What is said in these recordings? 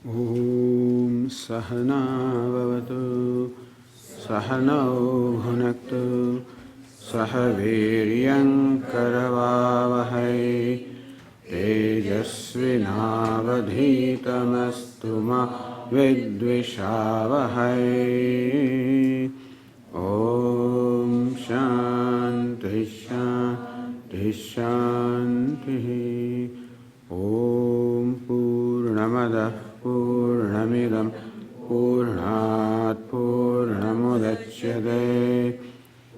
Om Sahana Vavatu Sahanau Bhunaktu Sahaviryam Karavavahai Tejasvinavadhitamastu ma Vidvishavahai. Om Shanti Shanti Shanti. Om Purnamada Purnamidam Purnat Purnamudachyate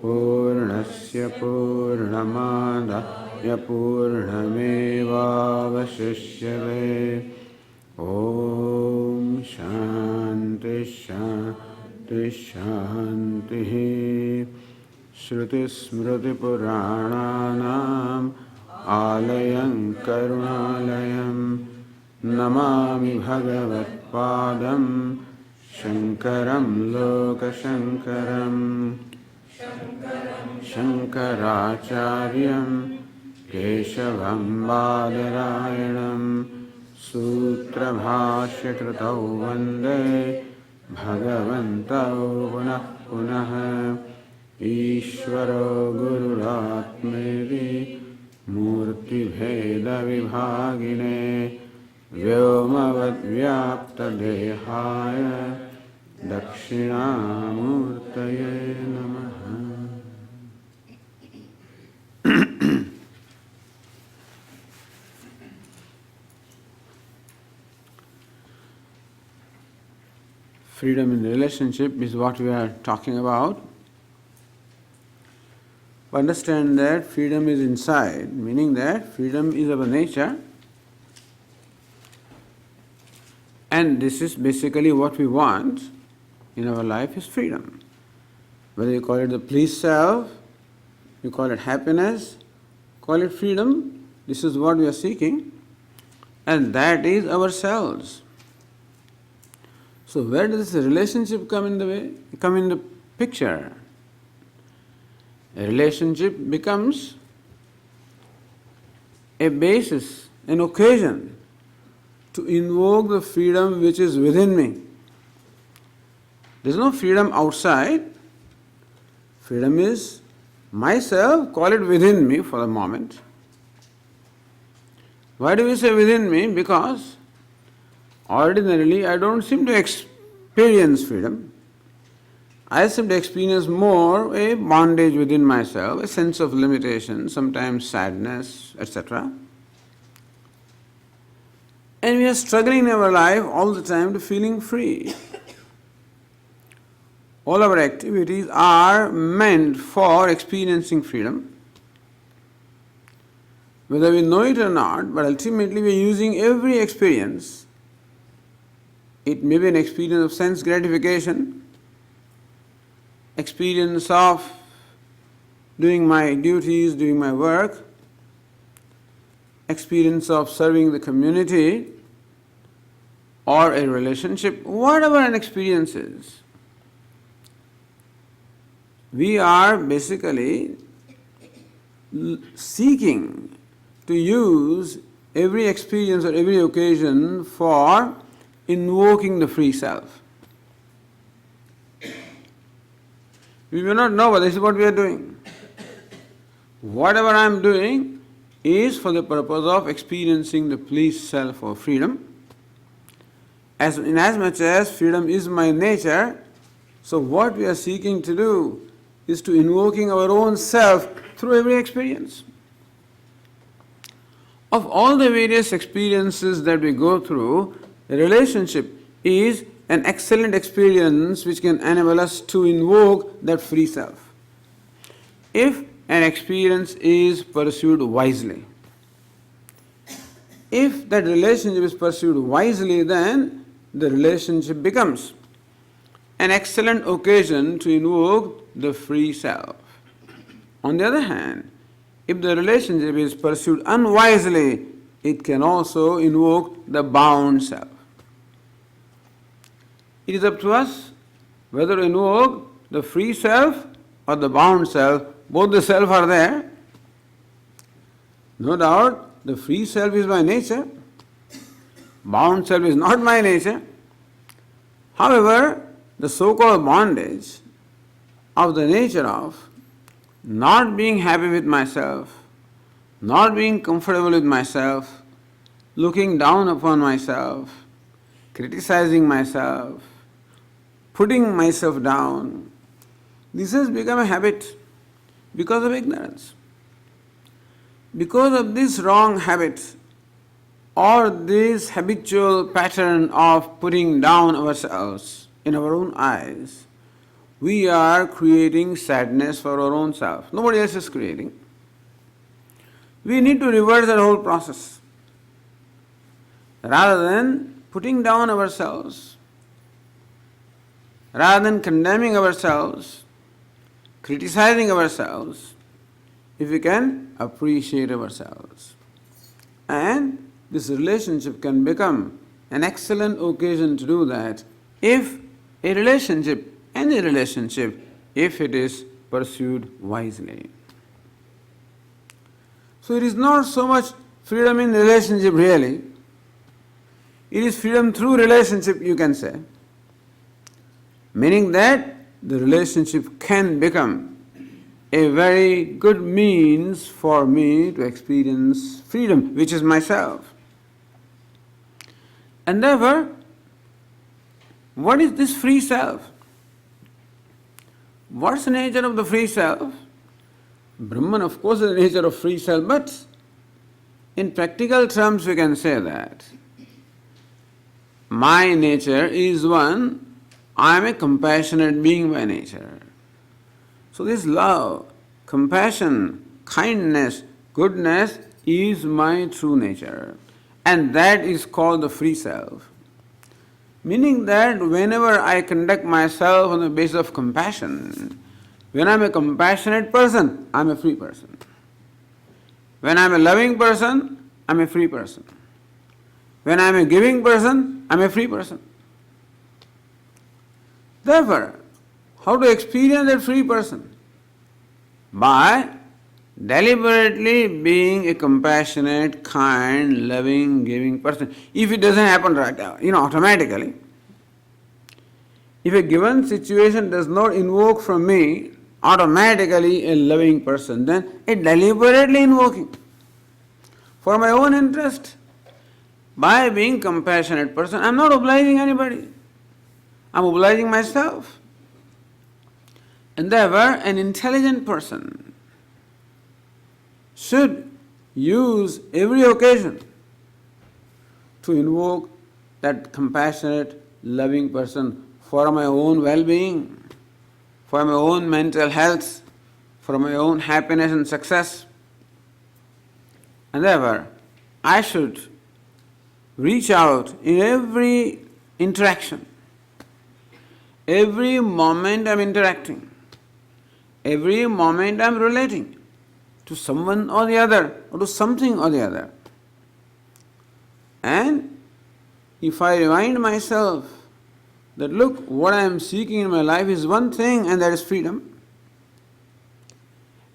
Purnasya Purnamadaya Purnamevavashishyate. Om Shanti Shanti Shanti. Shruti Smriti Purananam Alayam Karunalayam Namami Bhagavat Padam Shankaram Lokashankaram Shankaracharyam Keshavam Badarayanam Sutra Bhashya Kritau Vande Bhagavantau Punah Punah Ishvaro Gururatmeri Murti Bheda Vibhagine Vyomavad Vyapta Dehaya Dakshinamurtaye Namaha. Freedom in relationship is what we are talking about. Understand that freedom is inside, meaning that freedom is our nature, and this is basically what we want in our life is freedom. Whether you call it the pleased self, you call it happiness, call it freedom, this is what we are seeking, and that is ourselves. So where does this relationship come in the picture? A relationship becomes a basis, an occasion to invoke the freedom which is within me. There is no freedom outside. Freedom is myself, call it within me for the moment. Why do we say within me? Because ordinarily I don't seem to experience freedom. I seem to experience more a bondage within myself, a sense of limitation, sometimes sadness, etc. And we are struggling in our life all the time to feeling free. All our activities are meant for experiencing freedom. Whether we know it or not, but ultimately we are using every experience. It may be an experience of sense gratification, experience of doing my duties, doing my work, experience of serving the community or a relationship, whatever an experience is. We are basically seeking to use every experience or every occasion for invoking the free self. We may not know, but this is what we are doing. Whatever I am doing is for the purpose of experiencing the pleased self or freedom. Inasmuch as freedom is my nature, so what we are seeking to do is to invoking our own self through every experience. Of all the various experiences that we go through, the relationship is an excellent experience which can enable us to invoke that free self. If an experience is pursued wisely, if that relationship is pursued wisely, then the relationship becomes an excellent occasion to invoke the free self. On the other hand, if the relationship is pursued unwisely, it can also invoke the bound self. It is up to us whether to invoke the free self or the bound self. Both the self are there. No doubt, the free self is by nature. Bound self is not my nature. However, the so-called bondage of the nature of not being happy with myself, not being comfortable with myself, looking down upon myself, criticizing myself, putting myself down, this has become a habit because of ignorance. Because of this wrong habit or this habitual pattern of putting down ourselves in our own eyes, we are creating sadness for our own self. Nobody else is creating. We need to reverse that whole process. Rather than putting down ourselves, rather than condemning ourselves, criticizing ourselves, if we can appreciate ourselves. And this relationship can become an excellent occasion to do that if a relationship, any relationship, if it is pursued wisely. So it is not so much freedom in relationship really. It is freedom through relationship, you can say. Meaning that the relationship can become a very good means for me to experience freedom, which is myself. And therefore, what is this free self? What's the nature of the free self? Brahman, of course, is the nature of free self, but in practical terms we can say that my nature is one, I am a compassionate being by nature. So this love, compassion, kindness, goodness is my true nature. And that is called the free self. Meaning that whenever I conduct myself on the basis of compassion, when I am a compassionate person, I am a free person. When I am a loving person, I am a free person. When I am a giving person, I am a free person. Therefore, how to experience that free person? By deliberately being a compassionate, kind, loving, giving person. If it doesn't happen right now, automatically, if a given situation does not invoke from me automatically a loving person, then a deliberately invoking for my own interest. By being compassionate person, I am not obliging anybody. I am obliging myself. And therefore, an intelligent person should use every occasion to invoke that compassionate, loving person for my own well-being, for my own mental health, for my own happiness and success. And therefore, I should reach out in every interaction, every moment I am interacting, every moment I am relating to someone or the other, or to something or the other. And if I remind myself that look, what I am seeking in my life is one thing, and that is freedom.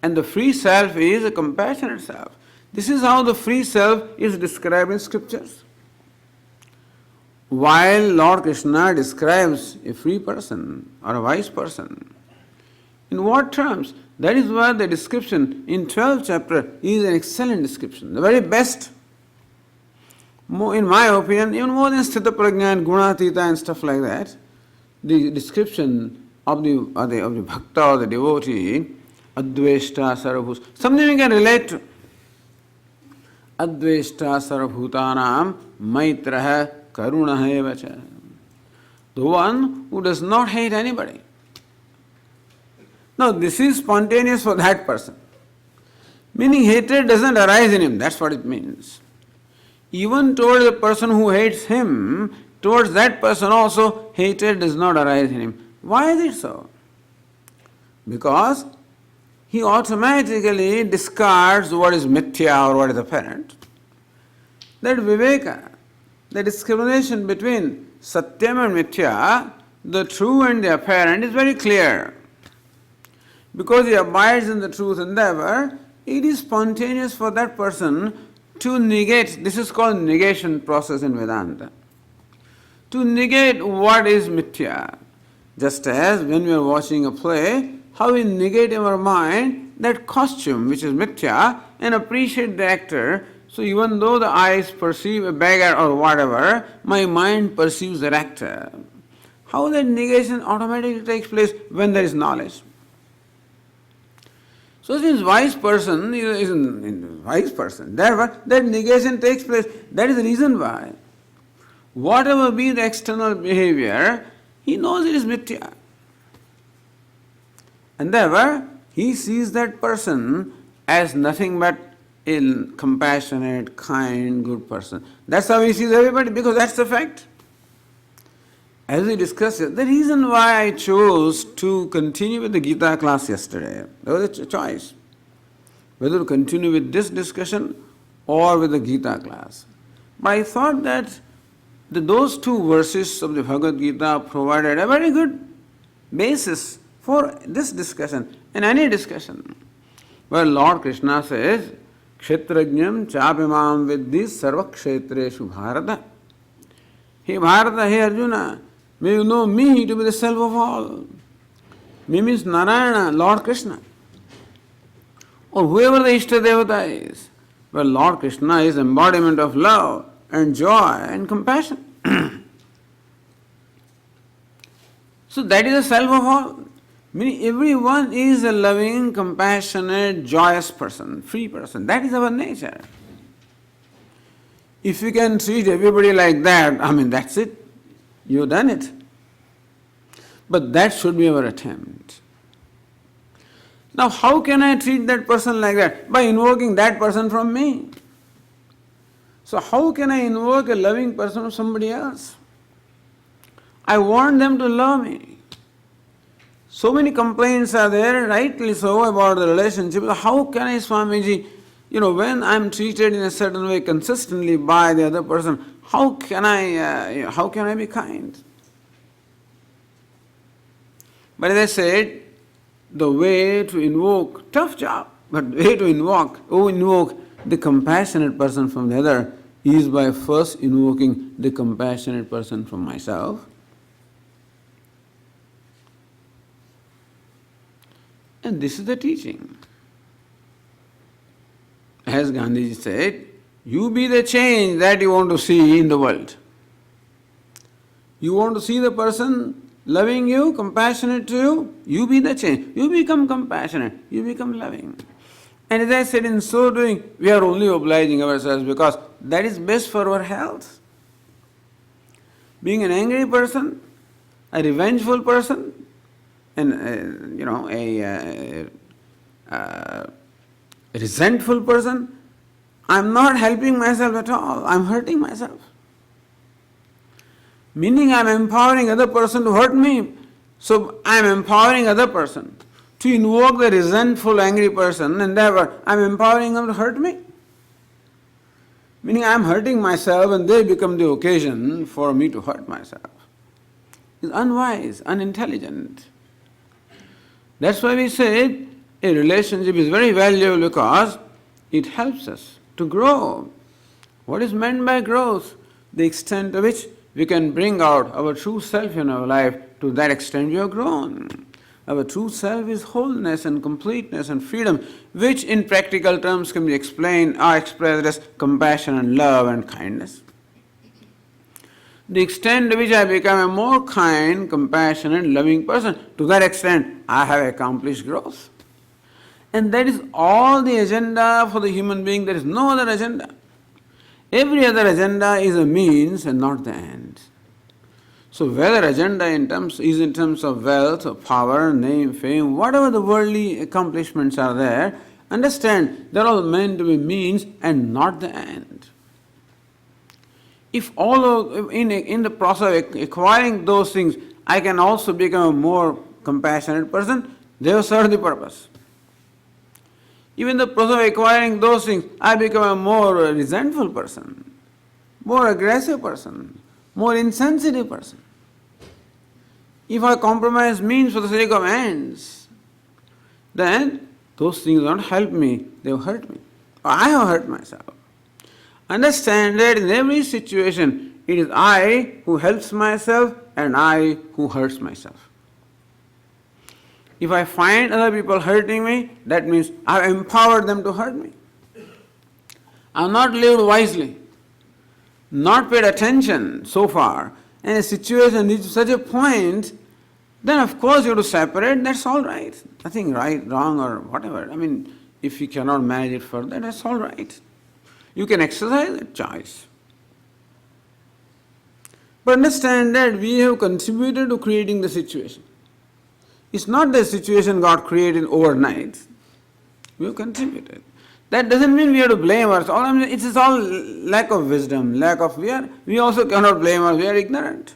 And the free self is a compassionate self. This is how the free self is described in scriptures. While Lord Krishna describes a free person or a wise person, in what terms? That is why the description in 12th chapter is an excellent description, the very best. In my opinion, even more than Sthita Prajna and Gunatita and stuff like that, the description of the bhakta or the devotee, Adveshta Sarvabhus, something we can relate to. Adveshta Sarvabhutanam Maitraha Karunaha Evacha. The one who does not hate anybody. Now, this is spontaneous for that person. Meaning hatred doesn't arise in him, that's what it means. Even towards the person who hates him, towards that person also, hatred does not arise in him. Why is it so? Because he automatically discards what is mithya or what is apparent. That viveka, the discrimination between satyam and mithya, the true and the apparent, is very clear. Because he abides in the truth and therefore, it is spontaneous for that person to negate, this is called negation process in Vedanta. To negate what is mithya. Just as when we are watching a play, how we negate in our mind that costume which is mithya and appreciate the actor. So even though the eyes perceive a beggar or whatever, my mind perceives that actor. How that negation automatically takes place when there is knowledge. So since wise person is a wise person, therefore that negation takes place. That is the reason why. Whatever be the external behavior, he knows it is mithya. And therefore, he sees that person as nothing but a compassionate, kind, good person. That's how he sees everybody, because that's the fact. As we discussed it, the reason why I chose to continue with the Gita class yesterday, there was a choice, whether to continue with this discussion or with the Gita class. But I thought that those two verses of the Bhagavad Gita provided a very good basis for this discussion and any discussion. Where Lord Krishna says, Kshetrajñam chapimam viddhi sarva kshetreshu bharata. Hey Bharata, hey Arjuna, may you know me to be the self of all. Me means Narayana, Lord Krishna. Or whoever the Ishta Devata is. Well, Lord Krishna is embodiment of love and joy and compassion. So that is the self of all. Meaning everyone is a loving, compassionate, joyous person, free person. That is our nature. If you can treat everybody like that, that's it. You've done it. But that should be our attempt. Now, how can I treat that person like that? By invoking that person from me. So how can I invoke a loving person from somebody else? I want them to love me. So many complaints are there, rightly so, about the relationship. How can I, Swamiji, when I'm treated in a certain way consistently by the other person, how can I be kind? But as I said, the way to invoke, tough job, but the way to invoke the compassionate person from the other is by first invoking the compassionate person from myself. And this is the teaching. As Gandhiji said, you be the change that you want to see in the world. You want to see the person loving you, compassionate to you, you be the change. You become compassionate, you become loving. And as I said, in so doing, we are only obliging ourselves because that is best for our health. Being an angry person, a revengeful person, and a resentful person, I'm not helping myself at all. I'm hurting myself. Meaning I'm empowering other person to hurt me. So I'm empowering other person to invoke the resentful, angry person, and therefore I'm empowering them to hurt me. Meaning I'm hurting myself and they become the occasion for me to hurt myself. It's unwise, unintelligent. That's why we say a relationship is very valuable because it helps us to grow. What is meant by growth? The extent to which we can bring out our true self in our life, to that extent we have grown. Our true self is wholeness and completeness and freedom, which in practical terms can be explained or expressed as compassion and love and kindness. The extent to which I become a more kind, compassionate, loving person, to that extent I have accomplished growth. And that is all the agenda for the human being. There is no other agenda. Every other agenda is a means and not the end. So whether agenda is in terms of wealth, or power, name, fame, whatever the worldly accomplishments are there, understand they're all meant to be means and not the end. If in the process of acquiring those things, I can also become a more compassionate person, they have served the purpose. Even in the process of acquiring those things, I become a more resentful person, more aggressive person, more insensitive person. If I compromise means for the sake of ends, then those things don't help me, they have hurt me. Or I have hurt myself. Understand that in every situation, it is I who helps myself and I who hurts myself. If I find other people hurting me, that means I have empowered them to hurt me. I have not lived wisely, not paid attention so far, and a situation reaches such a point, then of course you have to separate, that's all right. Nothing right, wrong or whatever. I mean, if you cannot manage it further, that's all right. You can exercise that choice. But understand that we have contributed to creating the situation. It's not the situation got created overnight. We have contributed. That doesn't mean we have to blame ourselves. It is all lack of wisdom, we also cannot blame ourselves, we are ignorant.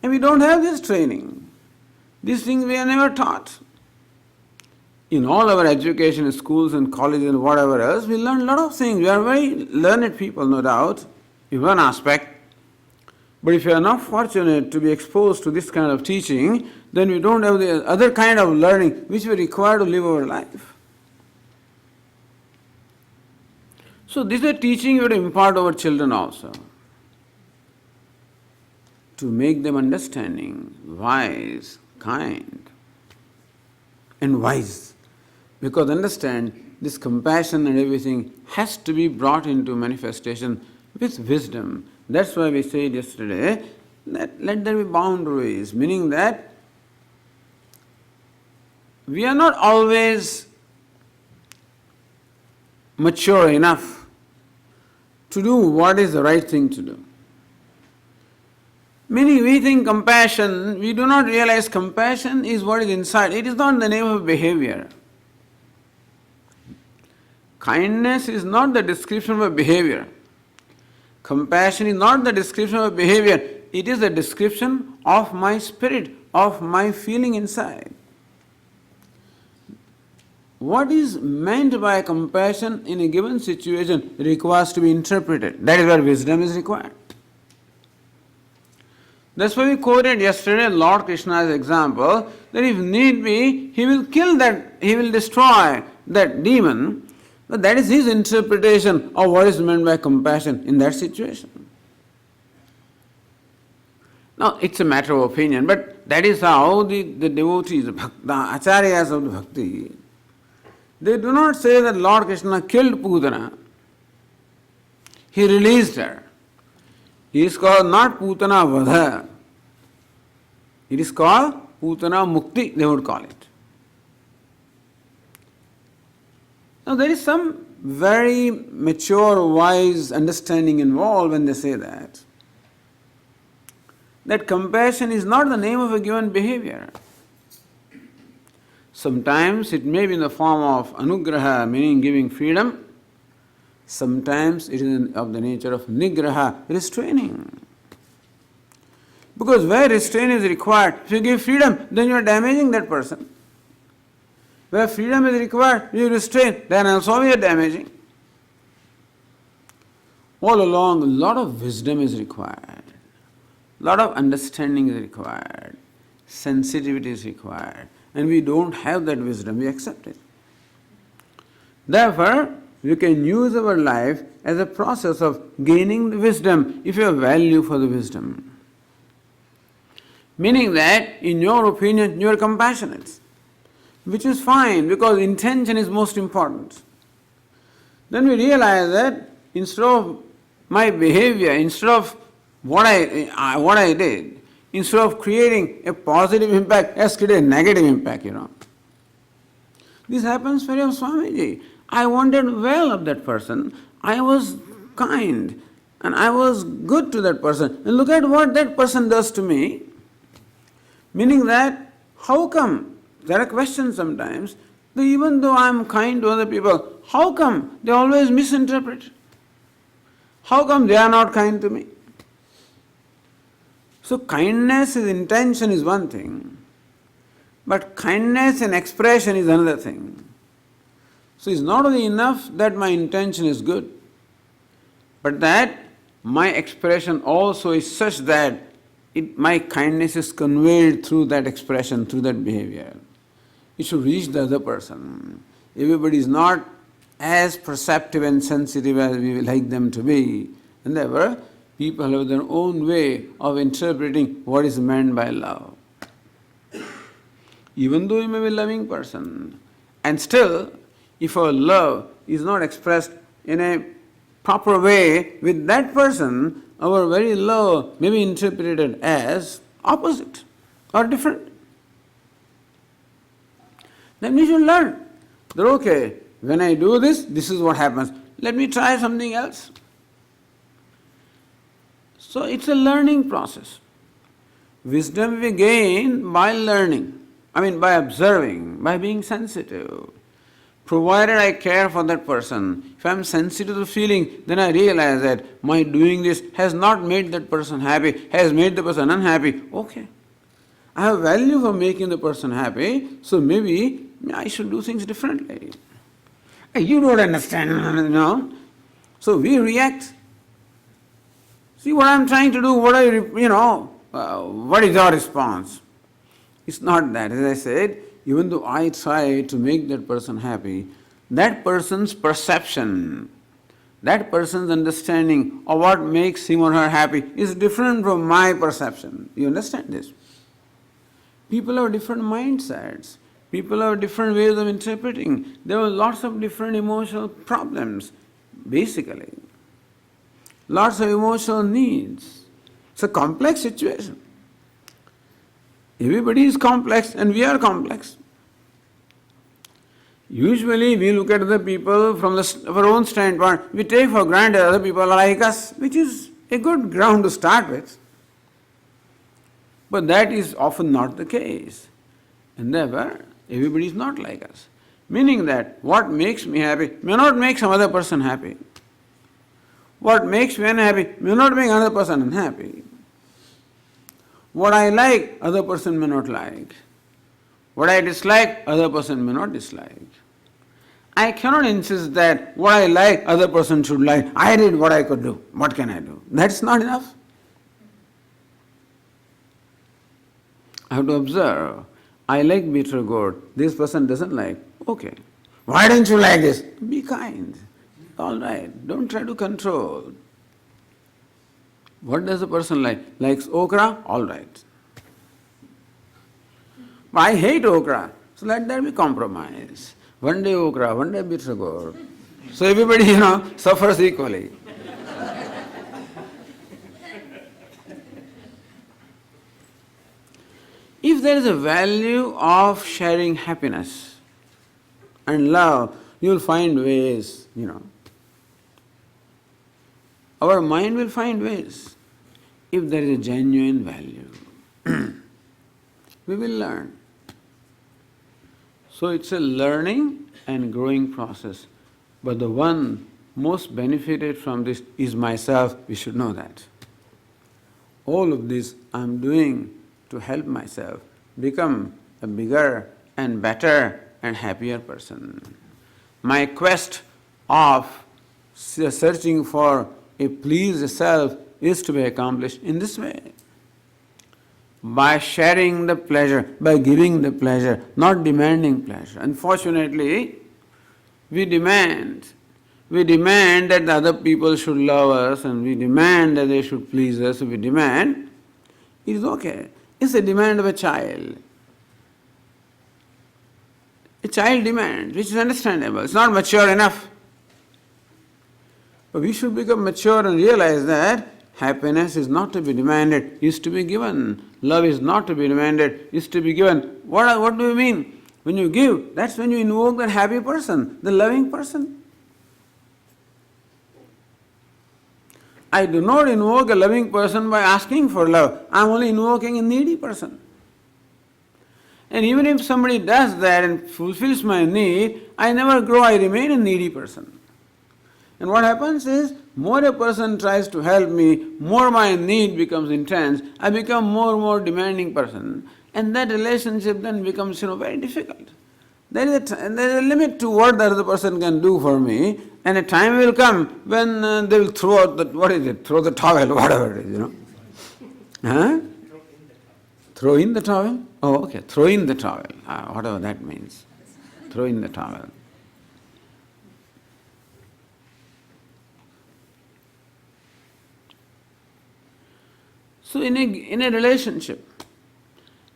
And we don't have this training. These things we are never taught. In all our education, schools and colleges and whatever else, we learn a lot of things. We are very learned people, no doubt, in one aspect. But if you are not fortunate to be exposed to this kind of teaching, then we don't have the other kind of learning which we require to live our life. So this is a teaching we have to impart to our children also, to make them understanding, wise, kind, and wise. Because understand, this compassion and everything has to be brought into manifestation with wisdom. That's why we said yesterday that let there be boundaries, meaning that we are not always mature enough to do what is the right thing to do. Meaning we think compassion, we do not realize compassion is what is inside. It is not the name of behavior. Kindness is not the description of a behavior. Compassion is not the description of a behavior. It is the description of my spirit, of my feeling inside. What is meant by compassion in a given situation requires to be interpreted. That is where wisdom is required. That's why we quoted yesterday Lord Krishna's example that if need be, he will kill that, he will destroy that demon. But that is his interpretation of what is meant by compassion in that situation. Now, it's a matter of opinion, but that is how the devotees, the acharyas of the bhakti, they do not say that Lord Krishna killed Putana. He released her. He is called not Putana Vadha. It is called Putana Mukti, they would call it. Now there is some very mature, wise understanding involved when they say that. That compassion is not the name of a given behavior. Sometimes it may be in the form of anugraha, meaning giving freedom. Sometimes it is of the nature of nigraha, restraining. Because where restraint is required, if you give freedom, then you are damaging that person. Where freedom is required, you restrain, then also you are damaging. All along, a lot of wisdom is required. A lot of understanding is required. Sensitivity is required. And we don't have that wisdom, we accept it. Therefore, we can use our life as a process of gaining the wisdom if you have value for the wisdom. Meaning that, in your opinion, you are compassionate, which is fine because intention is most important. Then we realize that instead of my behavior, instead of what I did, instead of creating a positive impact, let's create a negative impact, This happens for your Swamiji. I wanted well of that person. I was kind and I was good to that person. And look at what that person does to me. Meaning that, how come, there are questions sometimes, that even though I am kind to other people, how come they always misinterpret? How come they are not kind to me? So kindness is intention is one thing, but kindness and expression is another thing. So it's not only enough that my intention is good, but that my expression also is such that my kindness is conveyed through that expression, through that behavior. It should reach the other person. Everybody is not as perceptive and sensitive as we would like them to be. And therefore, people have their own way of interpreting what is meant by love. Even though you may be a loving person, and still, if our love is not expressed in a proper way with that person, our very love may be interpreted as opposite or different. Then we should learn that, okay, when I do this, this is what happens. Let me try something else. So it's a learning process. Wisdom we gain by learning. By observing, by being sensitive. Provided I care for that person, if I am sensitive to the feeling, then I realize that my doing this has not made that person happy, has made the person unhappy. Okay. I have value for making the person happy, so maybe I should do things differently. You don't understand, no? So we react. See what I am trying to do, what is your response? It's not that. As I said, even though I try to make that person happy, that person's perception, that person's understanding of what makes him or her happy is different from my perception. You understand this? People have different mindsets. People have different ways of interpreting. There are lots of different emotional problems, basically. Lots of emotional needs. It's a complex situation. Everybody is complex and we are complex. Usually we look at other people from our own standpoint. We take for granted other people are like us, which is a good ground to start with. But that is often not the case. And therefore, everybody is not like us. Meaning that what makes me happy may not make some other person happy. What makes me unhappy may not make another person unhappy. What I like, other person may not like. What I dislike, other person may not dislike. I cannot insist that what I like, other person should like. I did what I could do. What can I do? That's not enough. I have to observe. I like bitter gourd. This person doesn't like. Okay. Why don't you like this? Be kind. All right. Don't try to control. What does a person like? Likes okra? All right. I hate okra, so let there be compromise. One day okra, one day bitter gourd. So everybody, suffers equally. If there is a value of sharing happiness and love, you will find ways, Our mind will find ways. If there is a genuine value, we will learn. So it's a learning and growing process. But the one most benefited from this is myself. We should know that. All of this I'm doing to help myself become a bigger and better and happier person. My quest of searching for a pleased self is to be accomplished in this way. By sharing the pleasure, by giving the pleasure, not demanding pleasure. Unfortunately, we demand that the other people should love us and we demand that they should please us. We demand, it is okay. It's a demand of a child. A child demand, which is understandable. It's not mature enough. But we should become mature and realize that happiness is not to be demanded, is to be given. Love is not to be demanded, is to be given. What do you mean? When you give, that's when you invoke that happy person, the loving person. I do not invoke a loving person by asking for love. I am only invoking a needy person. And even if somebody does that and fulfills my need, I never grow, I remain a needy person. And what happens is, more a person tries to help me, more my need becomes intense, I become more and more demanding person. And that relationship then becomes, very difficult. There is a limit to what the other person can do for me, and a time will come when they will throw out throw the towel, whatever it is, Huh? Throw in the towel? Oh, okay, throw in the towel, whatever that means. Throw in the towel. So in a relationship,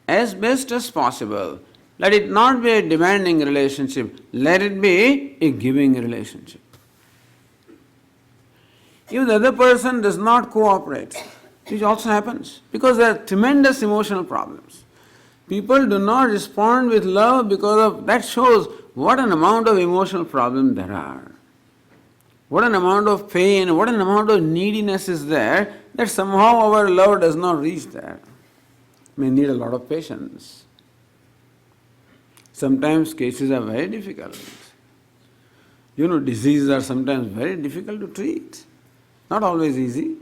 as best as possible, let it not be a demanding relationship, let it be a giving relationship. If the other person does not cooperate, which also happens, because there are tremendous emotional problems. People do not respond with love because of that shows what an amount of emotional problem there are. What an amount of pain, what an amount of neediness is there that somehow our love does not reach there. May need a lot of patience. Sometimes cases are very difficult. Diseases are sometimes very difficult to treat. Not always easy.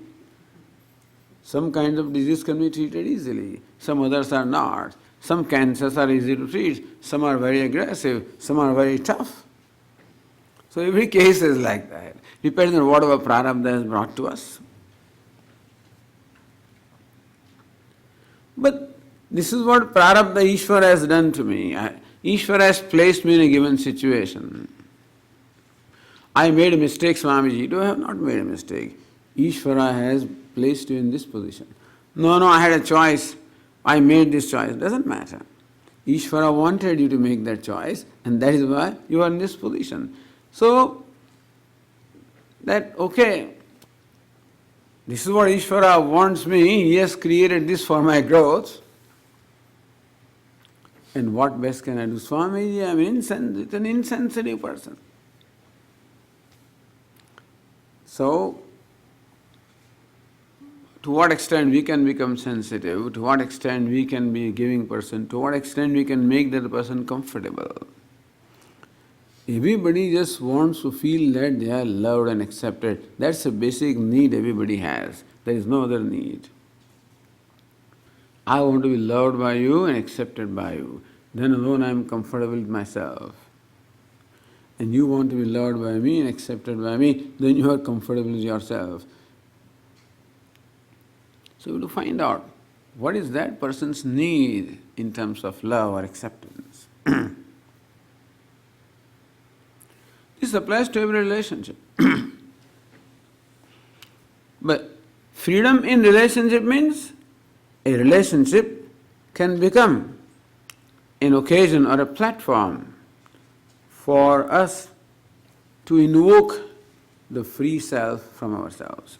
Some kinds of disease can be treated easily, some others are not. Some cancers are easy to treat, some are very aggressive, some are very tough. So every case is like that. Depends on whatever prarabdha is brought to us. But this is what prarabdha Ishvara has done to me. Ishvara has placed me in a given situation. I made a mistake, Swamiji. No, I have not made a mistake. Ishvara has placed you in this position. No, I had a choice. I made this choice. Doesn't matter. Ishvara wanted you to make that choice, and that is why you are in this position. So, okay, this is what Ishvara wants me. He has created this for my growth. And what best can I do? Swamiji, I am an insensitive person. So, to what extent we can become sensitive, to what extent we can be a giving person, to what extent we can make that person comfortable. Everybody just wants to feel that they are loved and accepted. That's a basic need everybody has. There is no other need. I want to be loved by you and accepted by you. Then alone I am comfortable with myself. And you want to be loved by me and accepted by me, then you are comfortable with yourself. So you have to find out what is that person's need in terms of love or acceptance. This applies to every relationship. But freedom in relationship means a relationship can become an occasion or a platform for us to invoke the free self from ourselves.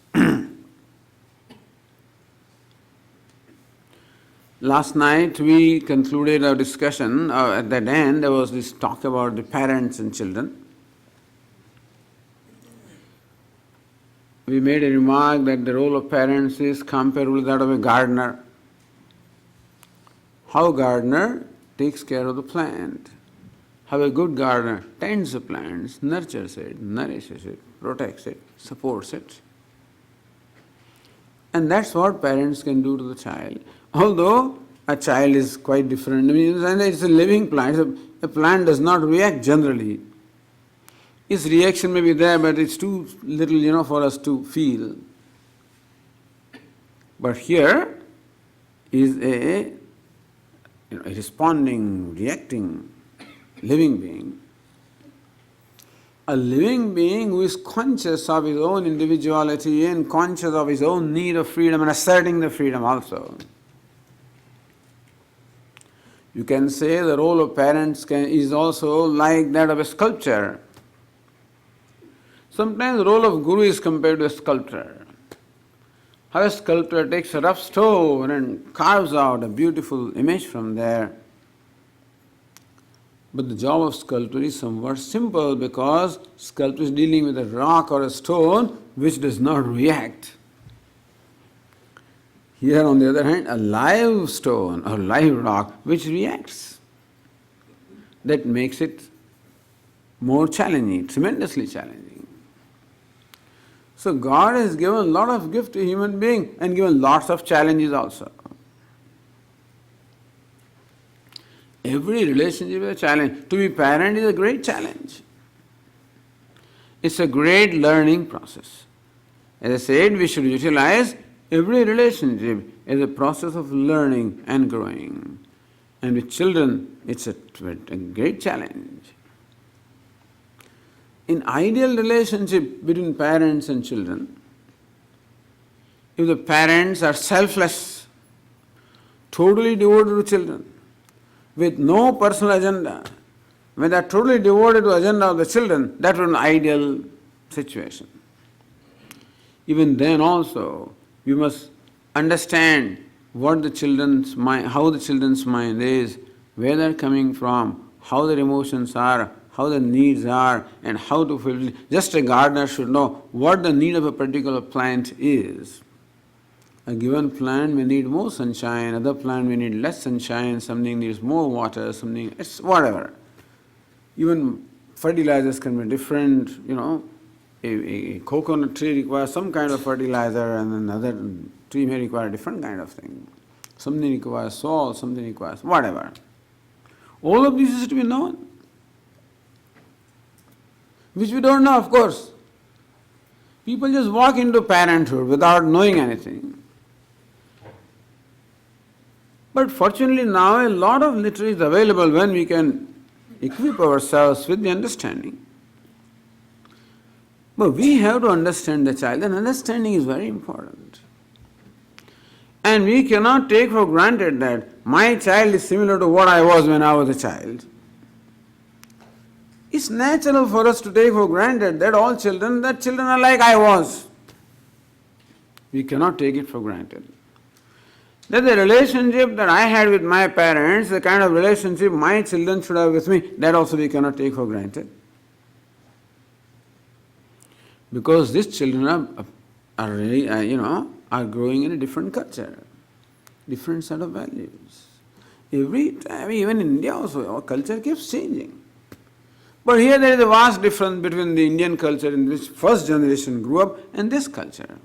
Last night we concluded our discussion. At that end there was this talk about the parents and children. We made a remark that the role of parents is comparable to that of a gardener. How a gardener takes care of the plant. How a good gardener tends the plants, nurtures it, nourishes it, protects it, supports it. And that's what parents can do to the child. Although a child is quite different. It's a living plant. A plant does not react generally. Its reaction may be there, but it's too little, for us to feel. But here is a responding, reacting living being. A living being who is conscious of his own individuality and conscious of his own need of freedom and asserting the freedom also. You can say the role of parents is also like that of a sculptor. Sometimes the role of guru is compared to a sculptor. How a sculptor takes a rough stone and carves out a beautiful image from there. But the job of sculptor is somewhat simple because sculptor is dealing with a rock or a stone which does not react. Here on the other hand, a live stone or live rock which reacts. That makes it more challenging, tremendously challenging. So God has given a lot of gift to human being and given lots of challenges also. Every relationship is a challenge. To be parent is a great challenge. It's a great learning process. As I said, we should utilize every relationship as a process of learning and growing. And with children, it's a great challenge. In ideal relationship between parents and children, if the parents are selfless, totally devoted to children, with no personal agenda, when they are totally devoted to the agenda of the children, that was an ideal situation. Even then also, we must understand what the children's mind, how the children's mind is, where they are coming from, how their emotions are, how their needs are, and how to fulfill. Just a gardener should know what the need of a particular plant is. A given plant may need more sunshine, other plant may need less sunshine, something needs more water, something, it's whatever. Even fertilizers can be different, a coconut tree requires some kind of fertilizer and another tree may require a different kind of thing. Something requires salt, something requires whatever. All of this is to be known, which we don't know, of course. People just walk into parenthood without knowing anything. But fortunately now a lot of literature is available when we can equip ourselves with the understanding. But we have to understand the child, and understanding is very important. And we cannot take for granted that my child is similar to what I was when I was a child. It's natural for us to take for granted that children are like I was. We cannot take it for granted. That the relationship that I had with my parents, the kind of relationship my children should have with me, that also we cannot take for granted. Because these children are really, are growing in a different culture, different set of values. Every time, even in India also, our culture keeps changing. But here there is a vast difference between the Indian culture in which first generation grew up and this culture.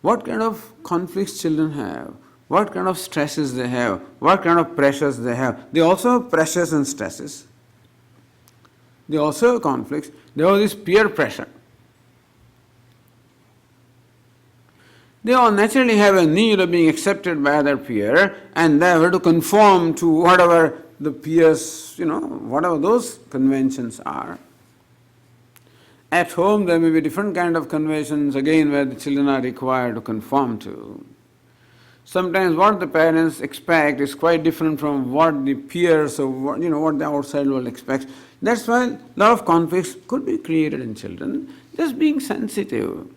What kind of conflicts children have, what kind of stresses they have, what kind of pressures they have. They also have pressures and stresses. They also have conflicts. They have this peer pressure. They all naturally have a need of being accepted by their peer, and they have to conform to whatever the peers, whatever those conventions are. At home there may be different kind of conventions, again, where the children are required to conform to. Sometimes what the parents expect is quite different from what the peers or what the outside world expects. That's why a lot of conflicts could be created in children, just being sensitive.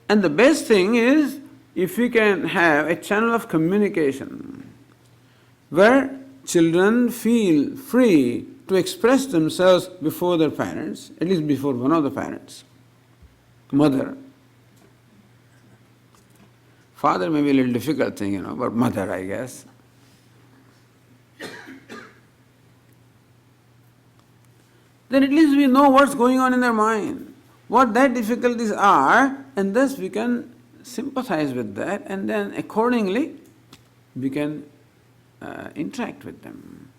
And the best thing is if we can have a channel of communication where children feel free to express themselves before their parents, at least before one of the parents, mother. Father may be a little difficult thing, but mother, I guess. Then at least we know what's going on in their mind, what their difficulties are, and thus we can sympathize with that, and then accordingly we can interact with them.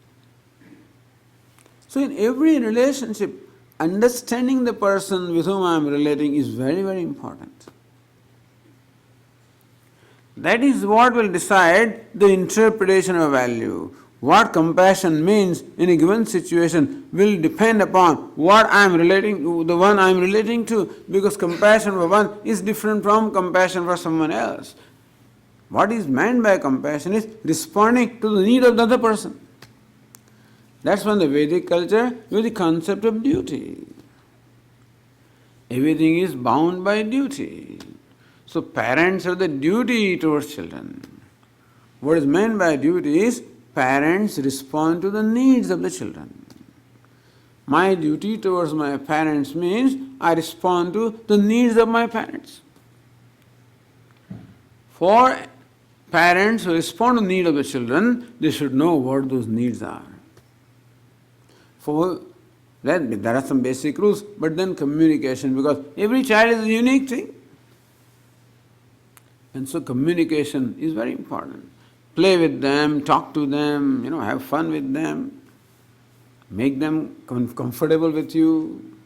So in every relationship, understanding the person with whom I am relating is very, very important. That is what will decide the interpretation of a value. What compassion means in a given situation will depend upon what I am relating to, the one I am relating to, because compassion for one is different from compassion for someone else. What is meant by compassion is responding to the need of the other person. That's when the Vedic culture with the concept of duty. Everything is bound by duty. So parents have the duty towards children. What is meant by duty is parents respond to the needs of the children. My duty towards my parents means I respond to the needs of my parents. For parents who respond to the needs of the children, they should know what those needs are. For that, there are some basic rules, but then communication, because every child is a unique thing. And so communication is very important. Play with them, talk to them, have fun with them, make them comfortable with you,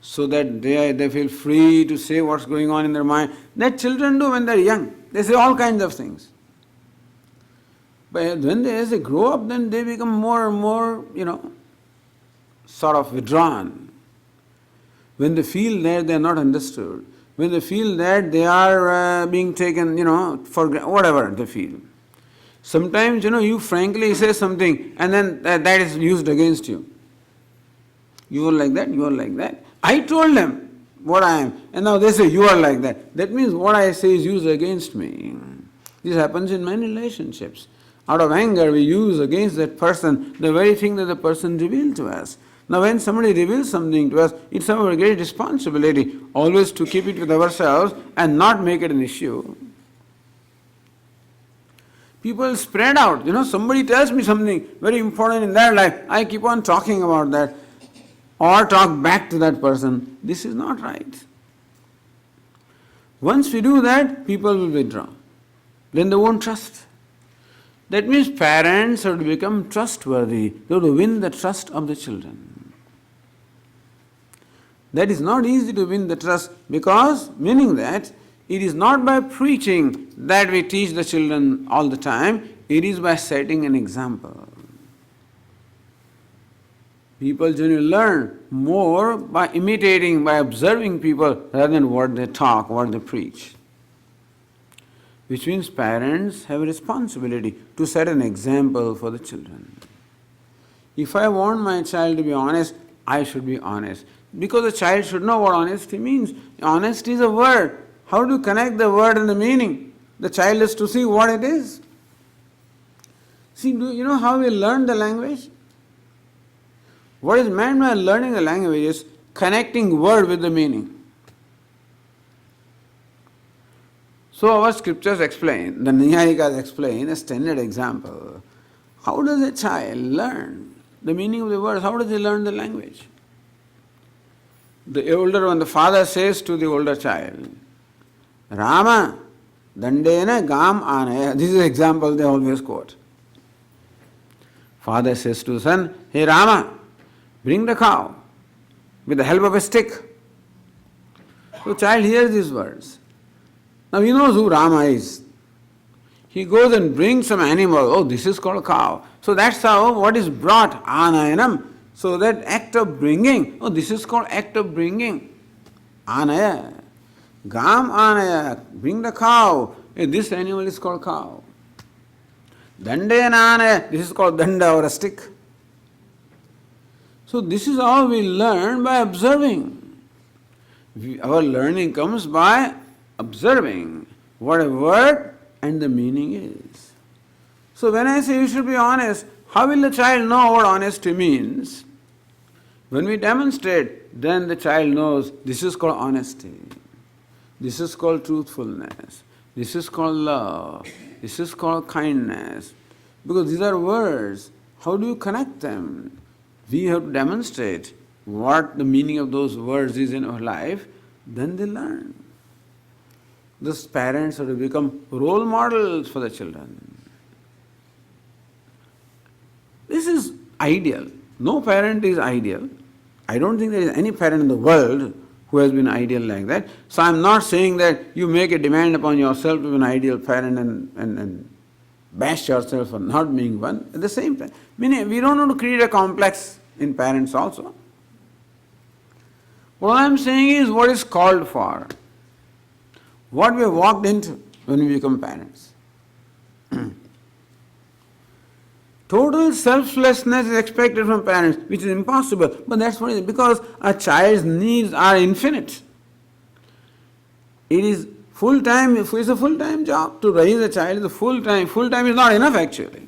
so that they feel free to say what's going on in their mind. That children do when they're young. They say all kinds of things. But as they grow up, then they become more and more, sort of withdrawn. when they feel that they are not understood, when they feel that they are being taken, for whatever they feel. Sometimes, you frankly say something and then that is used against you. You are like that, you are like that. I told them what I am, and now they say you are like that. That means what I say is used against me. This happens in many relationships. Out of anger, we use against that person the very thing that the person revealed to us. Now, when somebody reveals something to us, it's our great responsibility always to keep it with ourselves and not make it an issue. People spread out. Somebody tells me something very important in their life, I keep on talking about that or talk back to that person. This is not right. Once we do that, people will withdraw. Then they won't trust. That means parents have to become trustworthy. They have to win the trust of the children. That is not easy to win the trust because, meaning that, it is not by preaching that we teach the children all the time, it is by setting an example. People generally learn more by imitating, by observing people rather than what they talk, what they preach. Which means parents have a responsibility to set an example for the children. If I want my child to be honest, I should be honest. Because the child should know what honesty means. Honesty is a word. How do you connect the word and the meaning? The child has to see what it is. See, do you know how we learn the language? What is meant by learning the language is connecting word with the meaning. So our scriptures explain, the Niyayikas explain a standard example. How does a child learn the meaning of the words? How does he learn the language? The older one, the father says to the older child, Rama, dandena gam anaya. This is an example they always quote. Father says to the son, hey Rama, bring the cow with the help of a stick. So child hears these words. Now he knows who Rama is. He goes and brings some animal. Oh, this is called a cow. So that's how what is brought, anayanam. So that act of bringing, oh, this is called act of bringing. Anaya. Gam anaya. Bring the cow. Hey, this animal is called cow. Dandena anaya. This is called danda or a stick. So this is how we learn by observing. Our learning comes by observing what a word and the meaning is. So when I say you should be honest, how will the child know what honesty means? When we demonstrate, then the child knows this is called honesty. This is called truthfulness. This is called love. This is called kindness. Because these are words. How do you connect them? We have to demonstrate what the meaning of those words is in our life, then they learn. Thus parents have to become role models for the children. This is ideal. No parent is ideal. I don't think there is any parent in the world who has been ideal like that. So I'm not saying that you make a demand upon yourself to be an ideal parent and bash yourself for not being one. At the same time, meaning we don't want to create a complex in parents also. What I'm saying is what is called for. What we have walked into when we become parents. Total selflessness is expected from parents, which is impossible. But that's what it is, because a child's needs are infinite. It is full-time, it's a full-time job. To raise a child is a full-time. Full-time is not enough actually.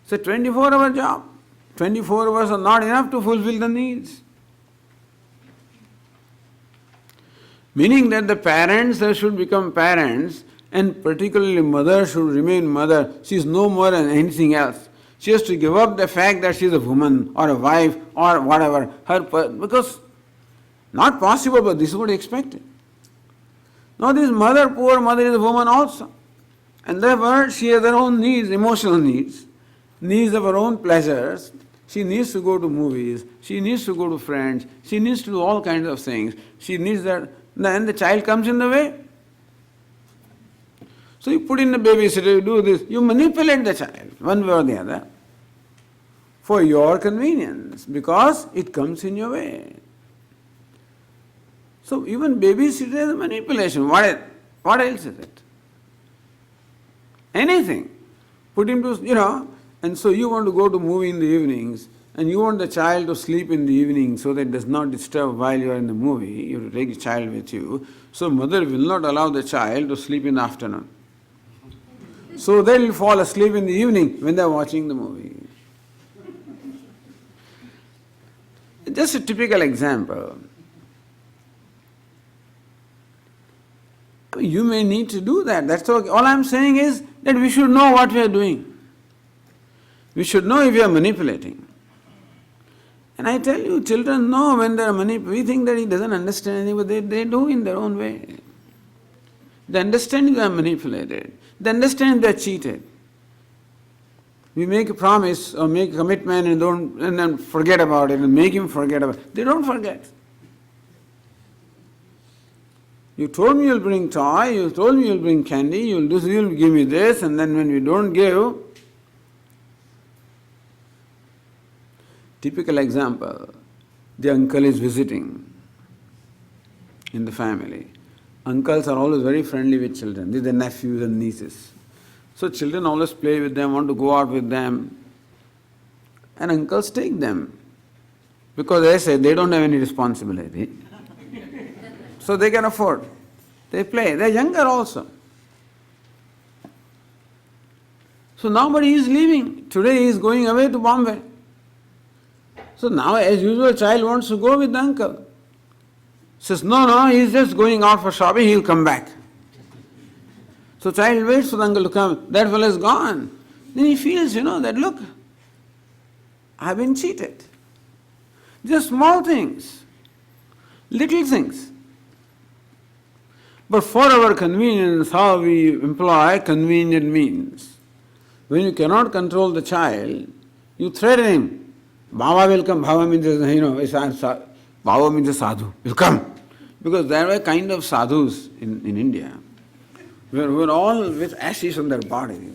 It's a 24-hour job. 24 hours are not enough to fulfill the needs. Meaning that the parents should become parents, and particularly mother should remain mother. She is no more than anything else. She has to give up the fact that she is a woman or a wife or whatever. Because not possible, but this is what is expected. Now this mother, poor mother, is a woman also. And therefore she has her own needs, emotional needs of her own pleasures. She needs to go to movies. She needs to go to friends. She needs to do all kinds of things. She needs that. Then the child comes in the way. So you put in the babysitter, you do this, you manipulate the child one way or the other for your convenience because it comes in your way. So even babysitter is a manipulation. What else is it? Anything. Put him to, and so you want to go to movie in the evenings, and you want the child to sleep in the evening so that it does not disturb while you are in the movie. You have to take the child with you. So mother will not allow the child to sleep in the afternoon. So they will fall asleep in the evening when they are watching the movie. Just a typical example. You may need to do that. That's okay. All I'm saying is that we should know what we are doing. We should know if we are manipulating. And I tell you, children know when they are manipulating. We think that he doesn't understand anything, but they do in their own way. They understand they are manipulated. They understand they are cheated. We make a promise or make a commitment and then forget about it and make him forget about it. They don't forget. You told me you'll bring toy, you told me you'll bring candy, you'll give me this, and then when we don't give. Typical example, the uncle is visiting in the family. Uncles are always very friendly with children. These are nephews and nieces. So children always play with them, want to go out with them. And uncles take them. Because they say they don't have any responsibility. So they can afford. They play. They're younger also. So nobody is leaving. Today he is going away to Bombay. So now as usual child wants to go with the uncle. Says, no, he's just going out for shopping, he'll come back. So child waits for the uncle to come. That fellow is gone. Then he feels, that look, I've been cheated. Just small things, little things. But for our convenience, how we employ convenient means. When you cannot control the child, you threaten him. Baba will come. Baba means, Baba means a sadhu. He'll come. Because there were kind of sadhus in India. Were all with ashes on their body.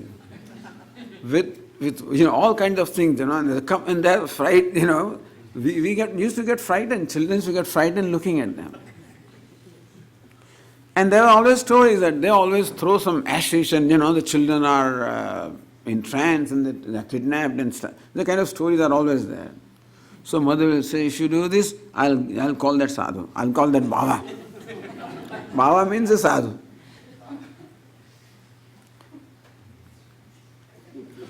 With all kinds of things, and they come and they're frightened, we used to get frightened. Children used to get frightened looking at them. And there are always stories that they always throw some ashes and, the children are in trance and they're kidnapped and stuff. The kind of stories are always there. So mother will say, if you do this, I'll call that sadhu. I'll call that Baba. Baba means a sadhu.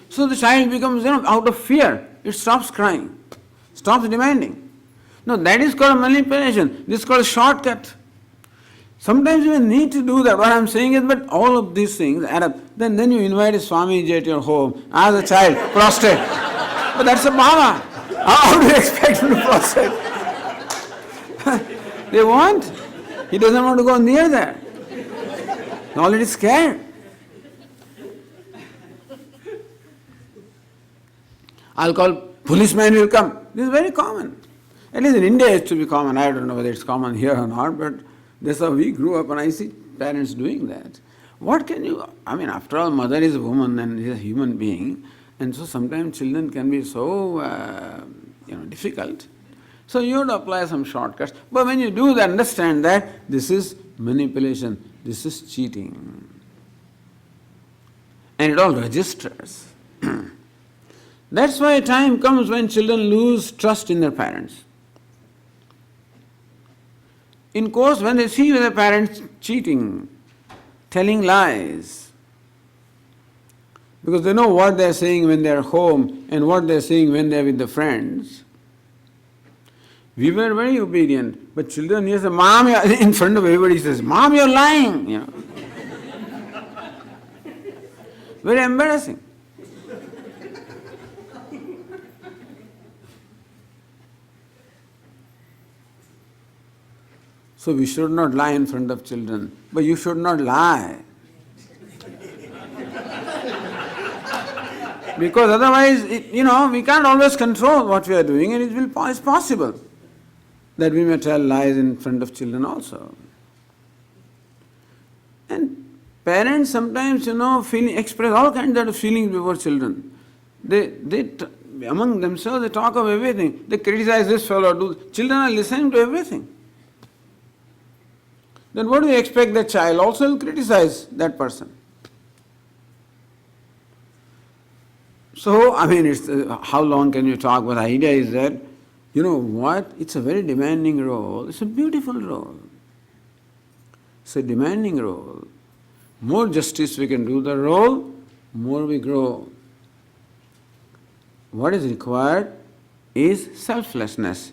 So the child becomes, out of fear. It stops crying, stops demanding. No, that is called manipulation. This is called shortcut. Sometimes you need to do that. What I'm saying is, but all of these things add up. Then you invite a Swamiji at your home as a child, prostrate. But that's a Baba. How do you expect him to prostrate? They won't. He doesn't want to go near there. He's already scared. I'll call policeman will come. This is very common. At least in India it should be common. I don't know whether it's common here or not, but that's how we grew up and I see parents doing that. What can you, after all, mother is a woman and is a human being, and so sometimes children can be so, difficult. So you have to apply some shortcuts. But when you do that, understand that this is manipulation, this is cheating. And it all registers. That's why time comes when children lose trust in their parents. In course, when they see their parents cheating, telling lies, because they know what they are saying when they are home and what they are saying when they are with the friends. We were very obedient, but children here say, Mom, in front of everybody says, Mom, you're lying. Very embarrassing. So we should not lie in front of children, but you should not lie. Because otherwise, we can't always control what we are doing, and it's possible that we may tell lies in front of children also. And parents sometimes, express all kinds of feelings before children. They among themselves, they talk of everything. They criticize this fellow. Children are listening to everything. then what do you expect the child also will criticize that person? So, it's how long can you talk? But the idea is that, you know what? It's a very demanding role. It's a beautiful role. It's a demanding role. More justice we can do the role, more we grow. What is required is selflessness.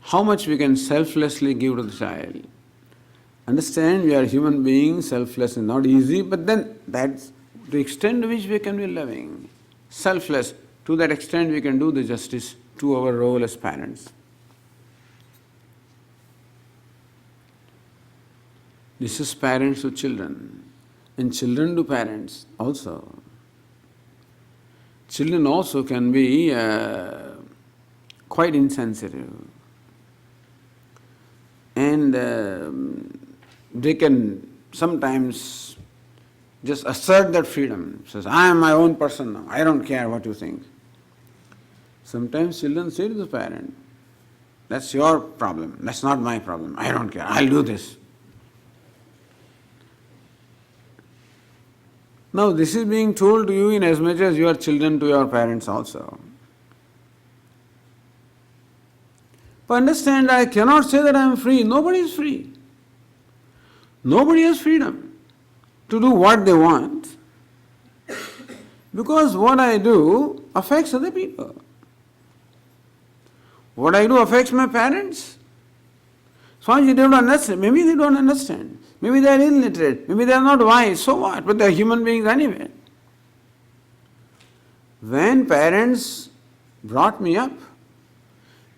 How much we can selflessly give to the child. Understand, we are human beings, selfless is not easy, but then that's the extent to which we can be loving. Selfless, to that extent we can do the justice to our role as parents. This is parents to children, and children to parents also. Children also can be quite insensitive. And they can sometimes just assert that freedom. Says, I am my own person now, I don't care what you think. Sometimes children say to the parent, that's your problem, that's not my problem, I don't care, I'll do this. Now this is being told to you in as much as you are children to your parents also. But understand, I cannot say that I am free. Nobody is free. Nobody has freedom to do what they want, because what I do affects other people. What I do affects my parents. Swami, they don't understand. Maybe they don't understand. Maybe they are illiterate. Maybe they are not wise. So what? But they are human beings anyway. When parents brought me up,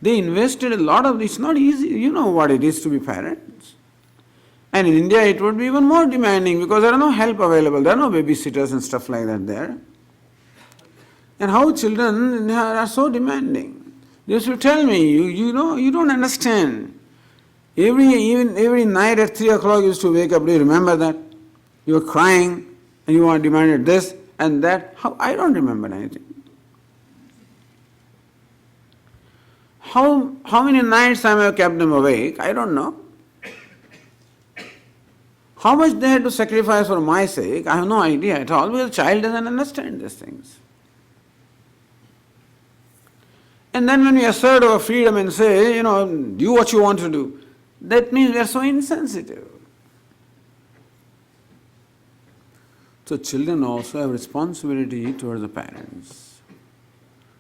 they invested a lot of, it's not easy, you know what it is to be parents. And in India it would be even more demanding because there are no help available, there are no babysitters and stuff like that there. And how children are so demanding. They used to tell me, you know, you don't understand. Every night at 3 o'clock you used to wake up, do you remember that? You were crying and you demanded this and that. How? I don't remember anything. How many nights I may have kept them awake, I don't know. How much they had to sacrifice for my sake, I have no idea at all, because the child doesn't understand these things. And then when we assert our freedom and say, do what you want to do, that means we are so insensitive. So children also have responsibility towards the parents,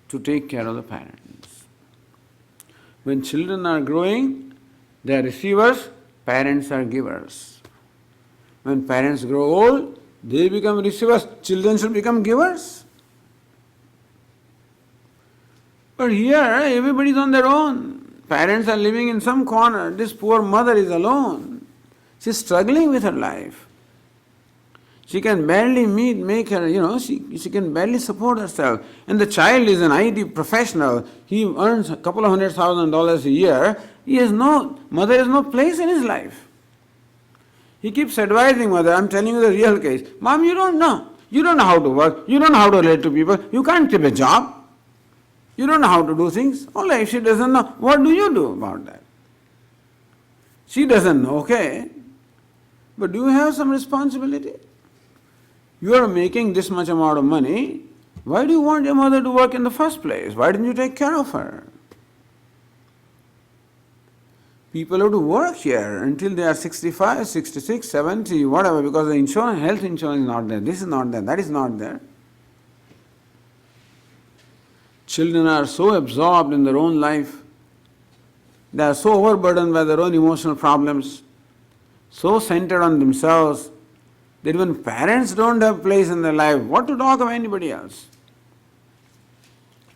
to take care of the parents. When children are growing, they are receivers, parents are givers. When parents grow old, they become receivers, children should become givers. But here, everybody is on their own. Parents are living in some corner. This poor mother is alone. She is struggling with her life. She can barely make her, she can barely support herself. And the child is an IT professional. He earns a couple of $100,000 a year. Mother has no place in his life. He keeps advising mother, I'm telling you the real case. Mom, you don't know. You don't know how to work. You don't know how to relate to people. You can't keep a job. You don't know how to do things. Only if she doesn't know, what do you do about that? She doesn't know, okay. But do you have some responsibility? You are making this much amount of money. Why do you want your mother to work in the first place? Why didn't you take care of her? People have to work here until they are 65, 66, 70, whatever, because the health insurance is not there, this is not there, that is not there. Children are so absorbed in their own life, they are so overburdened by their own emotional problems, so centered on themselves, that when parents don't have place in their life, what to talk of anybody else?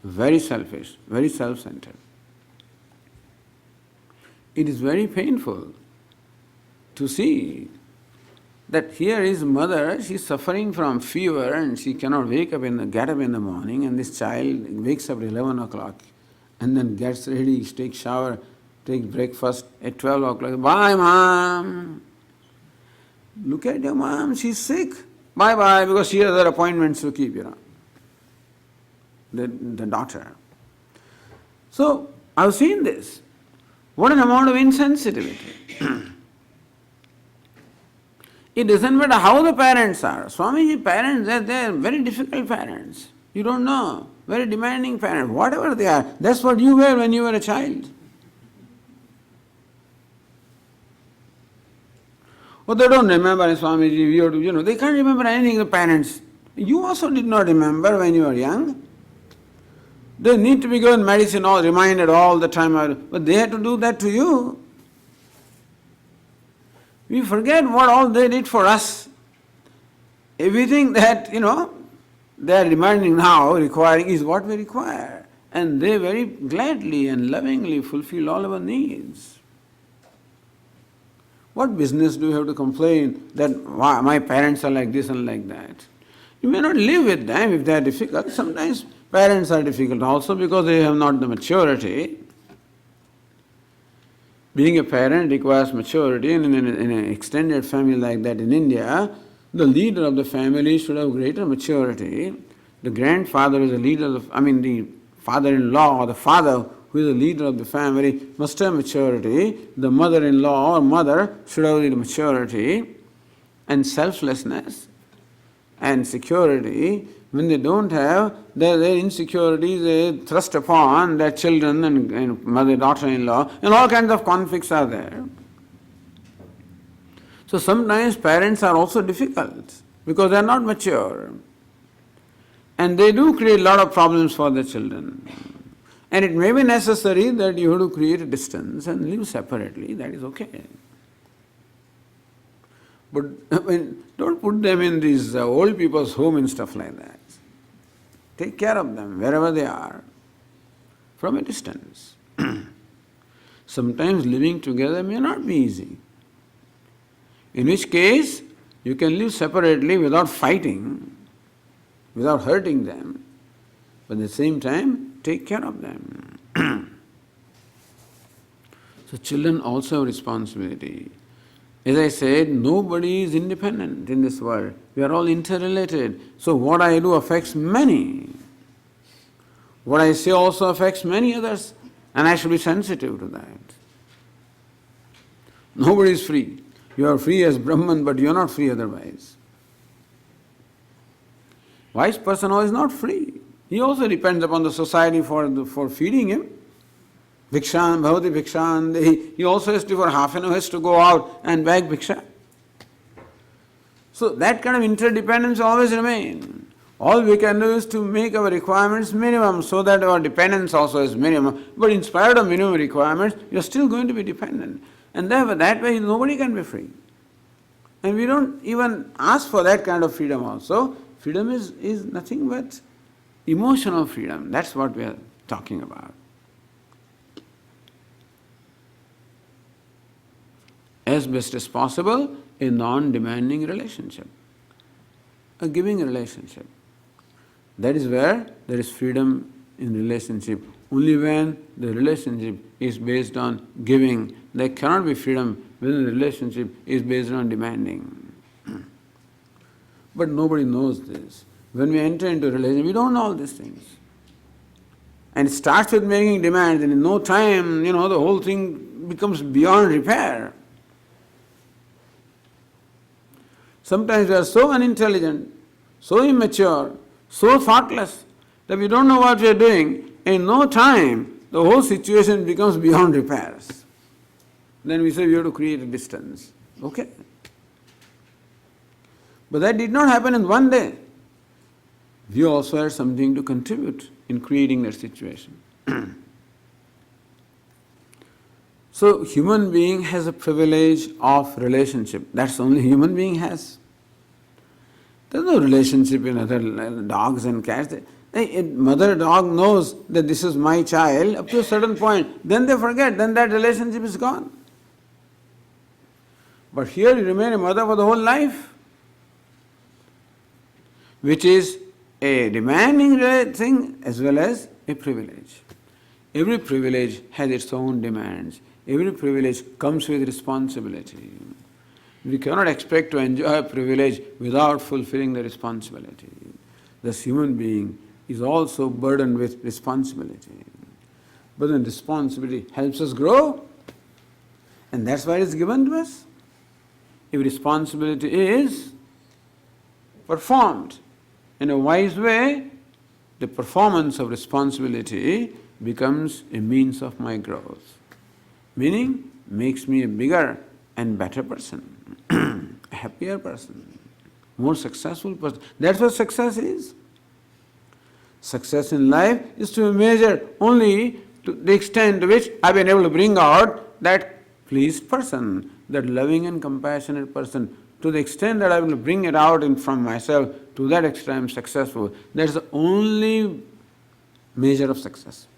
Very selfish, very self-centered. It is very painful to see that here is mother, she is suffering from fever and she cannot get up in the morning, and this child wakes up at 11 o'clock and then gets ready, takes shower, takes breakfast at 12 o'clock. Bye, mom. Look at your mom, she's sick. Bye-bye, because she has other appointments to keep, the daughter. So, I've seen this. What an amount of insensitivity. It doesn't matter how the parents are. Swamiji parents, they're very difficult parents. You don't know. Very demanding parents. Whatever they are, that's what you were when you were a child. Oh, they don't remember Swamiji, they can't remember anything, the parents. You also did not remember when you were young. They need to be given medicine or reminded all the time, but they had to do that to you. We forget what all they did for us. Everything that, they are demanding now, requiring, is what we require. And they very gladly and lovingly fulfill all our needs. What business do you have to complain that my parents are like this and like that? You may not live with them if they are difficult. Sometimes parents are difficult also because they have not the maturity. Being a parent requires maturity, and in an extended family like that in India, the leader of the family should have greater maturity. The grandfather is the leader the father-in-law or the father who is the leader of the family must have maturity. The mother-in-law or mother should have the maturity and selflessness and security. When they don't have, their insecurities they thrust upon their children and mother, daughter-in-law, and all kinds of conflicts are there. So sometimes parents are also difficult because they are not mature. And they do create a lot of problems for their children. And it may be necessary that you have to create a distance and live separately, that is okay. But don't put them in these old people's home and stuff like that. Take care of them wherever they are, from a distance. Sometimes living together may not be easy. In which case, you can live separately without fighting, without hurting them, but at the same time, take care of them. So children also have responsibility. As I said, nobody is independent in this world. We are all interrelated. So what I do affects many. What I say also affects many others, and I should be sensitive to that. Nobody is free. You are free as Brahman, but you are not free otherwise. Wise person who is not free. He also depends upon the society for feeding him. Bhikshan, bhavati bhikshan, he also has to, for half an hour, has to go out and beg bhiksha. So that kind of interdependence always remains. All we can do is to make our requirements minimum so that our dependence also is minimum. But in spite of minimum requirements, you are still going to be dependent. And therefore, that way nobody can be free. And we don't even ask for that kind of freedom also. Freedom is nothing but emotional freedom. That's what we are talking about. As best as possible, a non-demanding relationship, a giving relationship. That is where there is freedom in relationship. Only when the relationship is based on giving, there cannot be freedom when the relationship is based on demanding. But nobody knows this. When we enter into a relationship, we don't know all these things. And it starts with making demands, and in no time, the whole thing becomes beyond repair. Sometimes we are so unintelligent, so immature, so thoughtless that we don't know what we are doing. In no time, the whole situation becomes beyond repairs. Then we say we have to create a distance. Okay. But that did not happen in one day. We also had something to contribute in creating that situation. So human being has a privilege of relationship. That's only human being has. There's no relationship in other dogs and cats. A mother dog knows that this is my child up to a certain point. Then they forget, then that relationship is gone. But here you remain a mother for the whole life, which is a demanding thing as well as a privilege. Every privilege has its own demands. Every privilege comes with responsibility. We cannot expect to enjoy a privilege without fulfilling the responsibility. This human being is also burdened with responsibility. But then responsibility helps us grow, and that's why it's given to us. if responsibility is performed in a wise way, the performance of responsibility becomes a means of my growth. Meaning, makes me a bigger and better person, a happier person, more successful person. That's what success is. Success in life is to be measured only to the extent to which I've been able to bring out that pleased person, that loving and compassionate person. To the extent that I will bring it out from myself, to that extent I am successful. That's the only measure of success.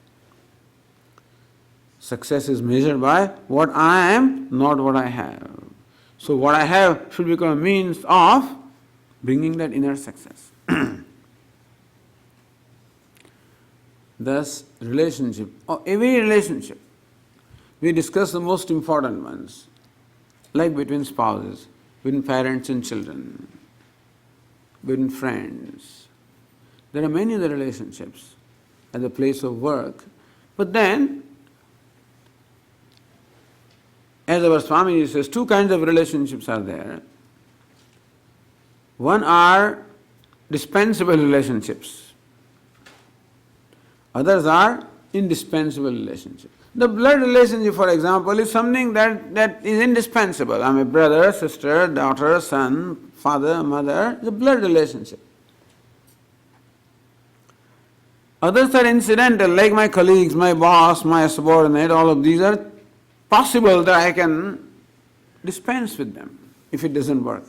Success is measured by what I am, not what I have. So what I have should become a means of bringing that inner success. Thus, relationship, or every relationship, we discuss the most important ones, like between spouses, between parents and children, between friends. There are many other relationships at the place of work. But then, as our Swami says, two kinds of relationships are there. One are dispensable relationships. Others are indispensable relationships. The blood relationship, for example, is something that is indispensable. I'm a brother, sister, daughter, son, father, mother. It's a blood relationship. Others are incidental, like my colleagues, my boss, my subordinate. All of these are possible that I can dispense with them if it doesn't work.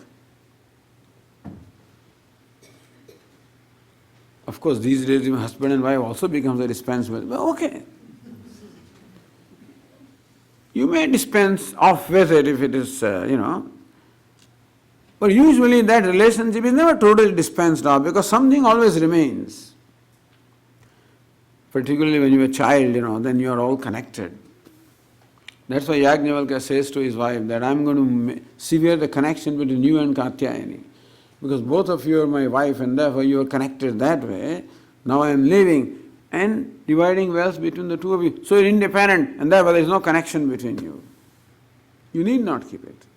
Of course, these days husband and wife also becomes a dispensable. But okay. You may dispense off with it if it is, But usually that relationship is never totally dispensed off because something always remains. Particularly when you're a child, then you are all connected. That's why Yajnavalkya says to his wife that I'm going to sever the connection between you and Katyayani. Because both of you are my wife and therefore you are connected that way. Now I am leaving and dividing wealth between the two of you. So you're independent and therefore there is no connection between you. You need not keep it.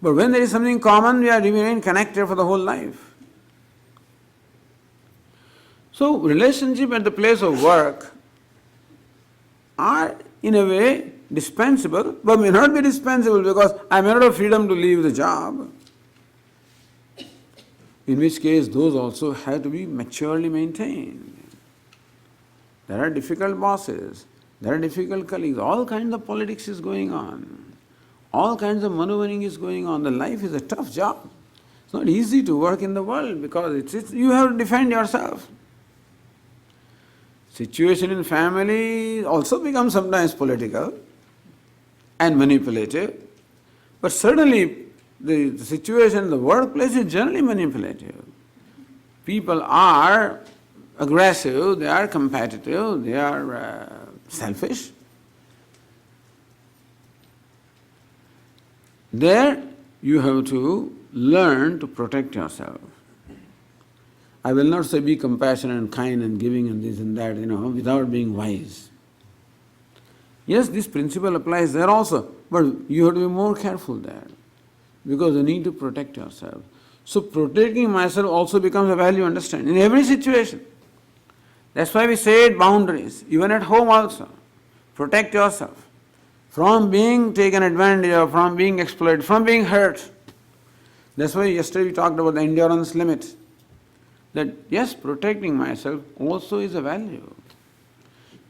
But when there is something common, we are remain connected for the whole life. So relationship at the place of work are in a way dispensable, but may not be dispensable because I may not have freedom to leave the job. In which case those also have to be maturely maintained. There are difficult bosses, there are difficult colleagues, all kinds of politics is going on. All kinds of maneuvering is going on. The life is a tough job. It's not easy to work in the world because you have to defend yourself. Situation in family also becomes sometimes political and manipulative, but certainly the situation in the workplace is generally manipulative. People are aggressive, they are competitive, they are selfish. There you have to learn to protect yourself. I will not say be compassionate and kind and giving and this and that, without being wise. Yes, this principle applies there also, but you have to be more careful there because you need to protect yourself. So protecting myself also becomes a value understanding in every situation. That's why we say boundaries, even at home also. Protect yourself from being taken advantage of, from being exploited, from being hurt. That's why yesterday we talked about the endurance limit. That yes, protecting myself also is a value.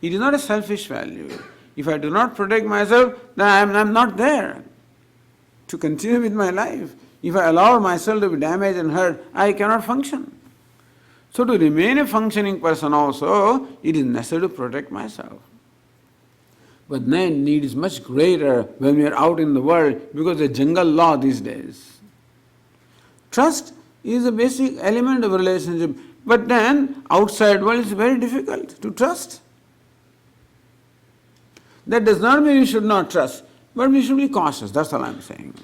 It is not a selfish value. If I do not protect myself, then I am not there to continue with my life. If I allow myself to be damaged and hurt, I cannot function. So to remain a functioning person also, it is necessary to protect myself. But then need is much greater when we are out in the world because the jungle law these days. Trust is a basic element of relationship, but then outside world is very difficult to trust. That does not mean you should not trust, but we should be cautious, that's all I am saying.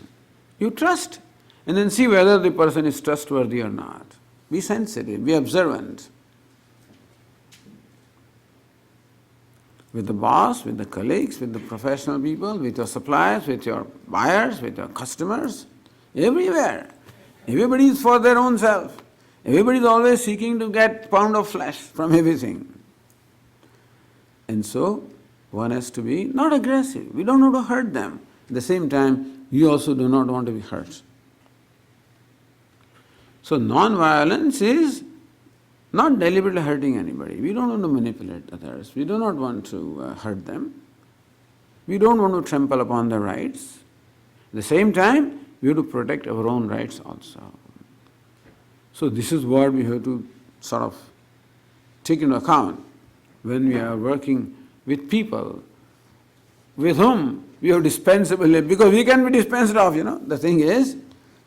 You trust and then see whether the person is trustworthy or not. Be sensitive, be observant. with the boss, with the colleagues, with the professional people, with your suppliers, with your buyers, with your customers, everywhere. Everybody is for their own self. Everybody is always seeking to get pound of flesh from everything. And so, one has to be not aggressive. We don't want to hurt them. At the same time, you also do not want to be hurt. So non-violence is not deliberately hurting anybody. We don't want to manipulate others. We do not want to hurt them. We don't want to trample upon their rights. At the same time, we have to protect our own rights also. So this is what we have to sort of take into account when we are working with people with whom we have dispensable, because we can be dispensed off, The thing is,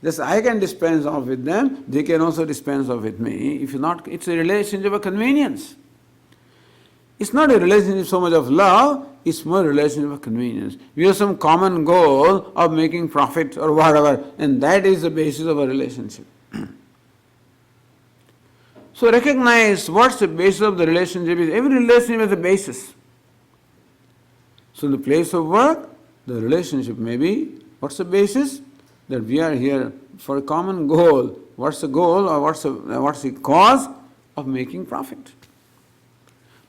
just I can dispense off with them, they can also dispense off with me. If not, it's a relationship of convenience. It's not a relationship so much of love, it's more a relationship of convenience. We have some common goal of making profit or whatever, and that is the basis of a relationship. So recognize what's the basis of the relationship is. Every relationship has a basis. So in the place of work, the relationship may be, what's the basis? That we are here for a common goal. What's the goal or what's the cause of making profit?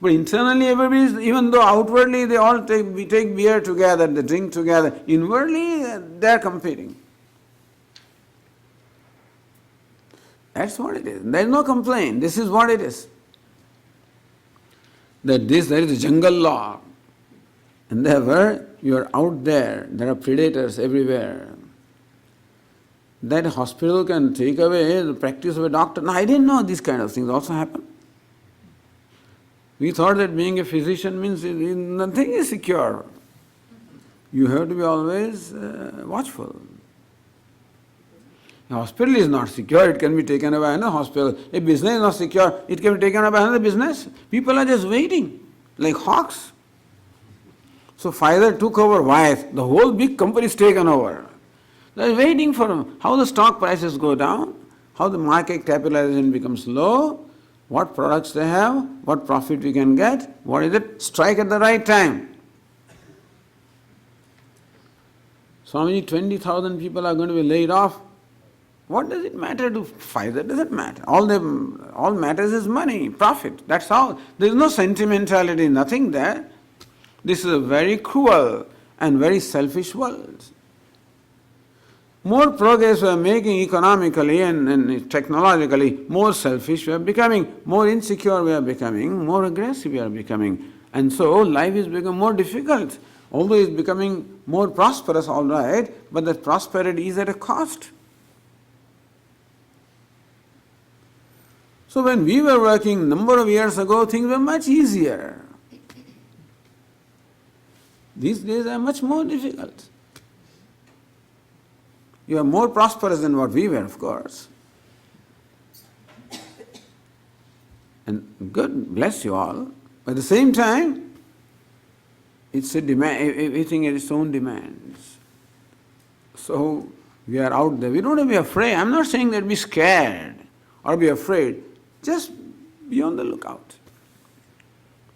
But internally everybody is, even though outwardly we take beer together, they drink together, inwardly they are competing. That's what it is. There is no complaint. This is what it is. There is a jungle law. And therefore, you are out there. There are predators everywhere. That hospital can take away the practice of a doctor. Now, I didn't know these kind of things also happen. We thought that being a physician means nothing is secure. You have to be always watchful. A hospital is not secure, it can be taken away by another hospital. A business is not secure, it can be taken away by another business. People are just waiting, like hawks. So Pfizer took over Wyeth, the whole big company is taken over. They're waiting for how the stock prices go down, how the market capitalization becomes low, what products they have, what profit we can get, what is it, strike at the right time. Swami, 20,000 people are going to be laid off. What does it matter to Pfizer? Doesn't matter. All matters is money, profit. That's all. There is no sentimentality, nothing there. This is a very cruel and very selfish world. More progress we are making economically and technologically, more selfish we are becoming, more insecure we are becoming, more aggressive we are becoming. And so life is becoming more difficult. Although it's becoming more prosperous, all right, but that prosperity is at a cost. So when we were working number of years ago, things were much easier. These days are much more difficult. You are more prosperous than what we were, of course. And good, bless you all. But at the same time, it's a demand, everything has its own demands. So we are out there. We don't have to be afraid. I'm not saying that be scared or be afraid. Just be on the lookout.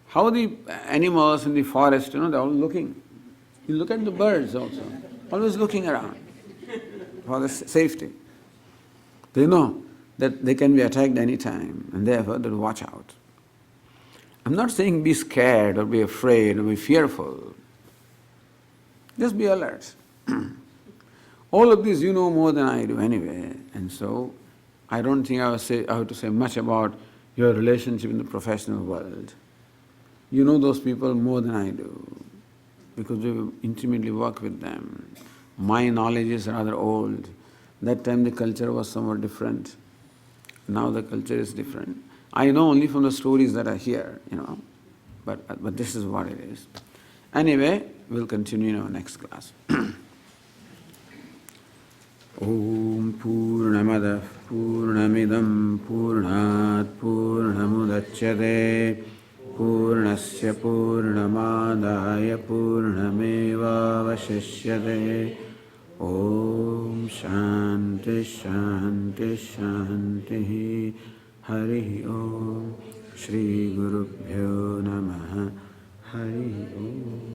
How the animals in the forest, they're all looking. You look at the birds also, always looking around for the safety. They know that they can be attacked any time, and therefore they watch out. I'm not saying be scared or be afraid or be fearful. Just be alert. All of this you know more than I do anyway, and so I don't think I have to say much about your relationship in the professional world. You know those people more than I do, because we intimately work with them. My knowledge is rather old. That time the culture was somewhat different. Now the culture is different. I know only from the stories that are here, but this is what it is. Anyway, we'll continue in our next class. Om Purnamada Purnamidam Purnat Purnamudachyate Purnasya Purnamadaya Purnameva Vashishyate. Om Shanti Shanti Shanti Hari Om Shri Gurubhyo Namaha Hari Om.